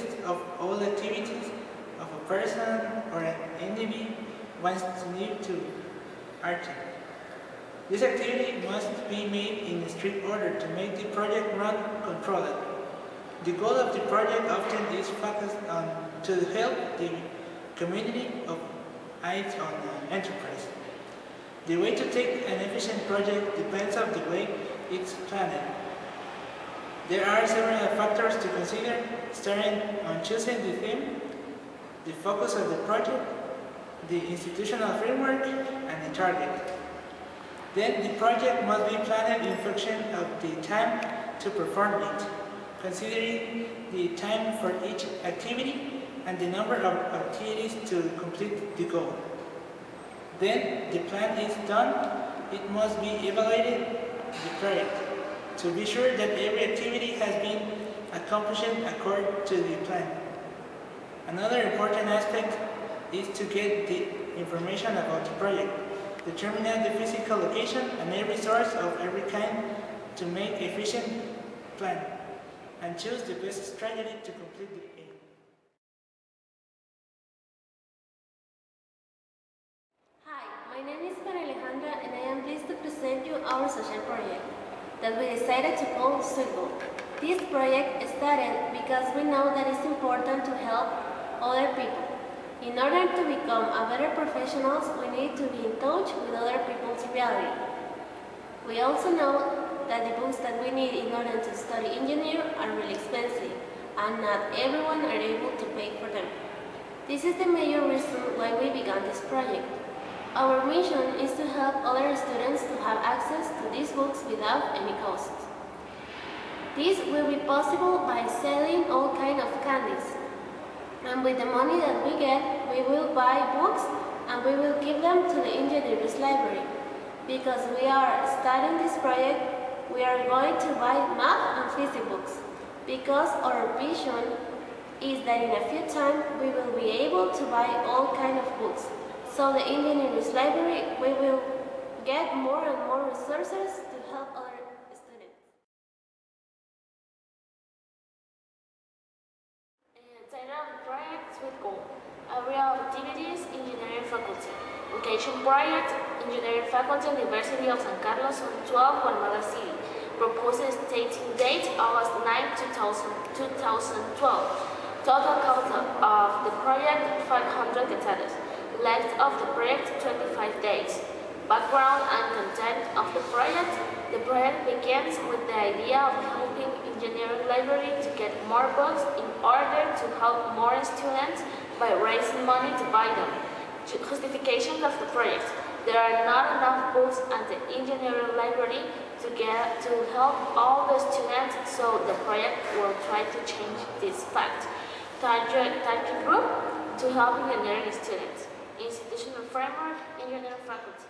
list of all activities of a person or an individual wants to lead to art. This activity must be made in strict order to make the project run controlled. The goal of the project often is focused on to help the community of eyes on enterprise. The way to take an efficient project depends on the way it's planned. There are several factors to consider, starting on choosing the theme, the focus of the project, the institutional framework, and the target. Then the project must be planned in function of the time to perform it, considering the time for each activity and the number of activities to complete the goal. Then the plan is done, it must be evaluated, the project, to be sure that every activity has been accomplished according to the plan. Another important aspect is to get the information about the project, determine the physical location and every source of every kind to make efficient plan, and choose the best strategy to complete the aim. Hi, my name is Marialejandra and I am pleased to present you our social project that we decided to call Suitable. This project started because we know that it's important to help other people. In order to become a better professionals, we need to be in touch with other people's reality. We also know that the books that we need in order to study engineering are really expensive, and not everyone are able to pay for them. This is the major reason why we began this project. Our mission is to help other students to have access to these books without any cost. This will be possible by selling all kinds of candies. And with the money that we get, we will buy books and we will give them to the engineers library. Because we are starting this project, we are going to buy math and physics books. Because our vision is that in a few times we will be able to buy all kinds of books. So the engineers library, we will get more and more resources to help other students. Title of the project with goal. Area of activities, engineering faculty. Location project, engineering faculty, University of San Carlos on 12 Guatemala City. Proposed stating date August 9, 2012. Total cost of the project 500 quetzales. Length of the project 25 days. Background and content of the project. The project begins with the idea of helping engineering library to get more books in order to help more students by raising money to buy them. Justification of the project. There are not enough books at the engineering library to help all the students, so the project will try to change this fact. Target group to help engineering students. Institutional framework, engineering faculty.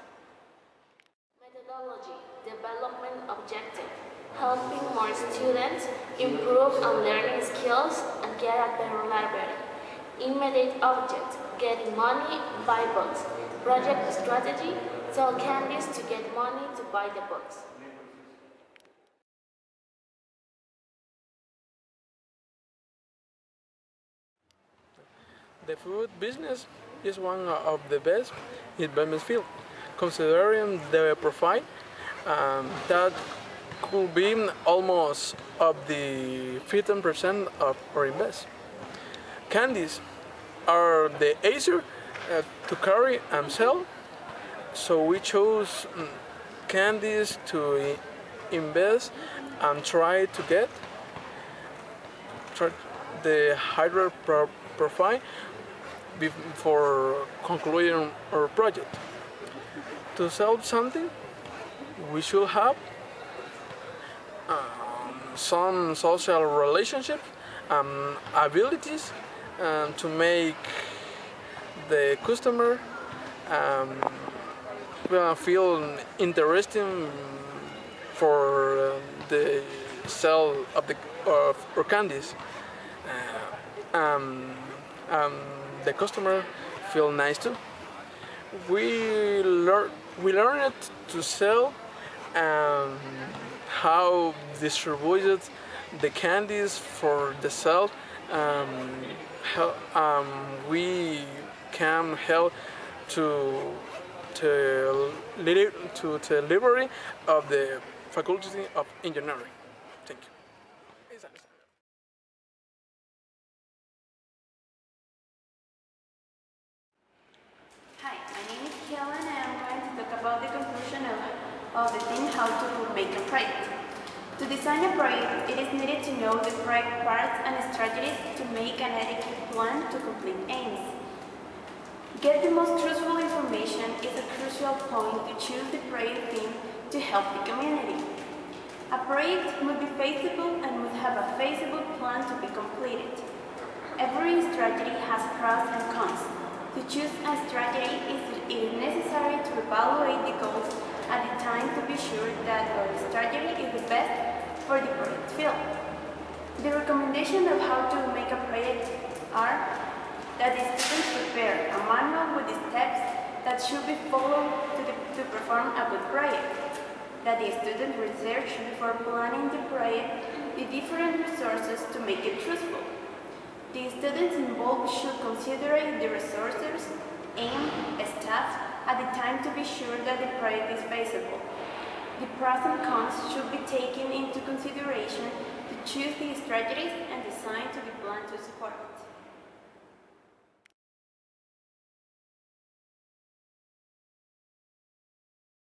Methodology, development objective, helping more students improve on learning skills and get a better library. Immediate object, getting money, buy books. Project strategy, sell candies to get money to buy the books. The food business is one of the best in Bemisfield, considering the profit that could be almost of the 15% of our invest. Candies are the easier to carry and sell, so we chose candies to invest and try to get the higher profit before concluding our project. To sell something, we should have some social relationship abilities to make the customer feel interesting for the sale of our candies. The customer feel nice too. We learned to sell how distributed the candies for the sale we can help to to delivery of the Faculty of Engineering. Thank you. Hi, my name is Helen and I'm going to talk about the conclusion of the thing how to make a project. To design a project, it is needed to know the project parts and strategies to make an adequate plan to complete aims. Get the most truthful information is a crucial point to choose the project theme to help the community. A project must be feasible and must have a feasible plan to be completed. Every strategy has pros and cons. To choose a strategy, it is necessary to evaluate the goals at the time to be sure that our strategy is the best for the project field. The recommendation of how to make a project are that the students prepare a manual with the steps that should be followed to perform a good project, that the student research before planning the project the different resources to make it truthful. The students involved should consider the resources, aim, staff at the time to be sure that the project is feasible. The pros and cons should be taken into consideration to choose the strategies and design to the plan to support it.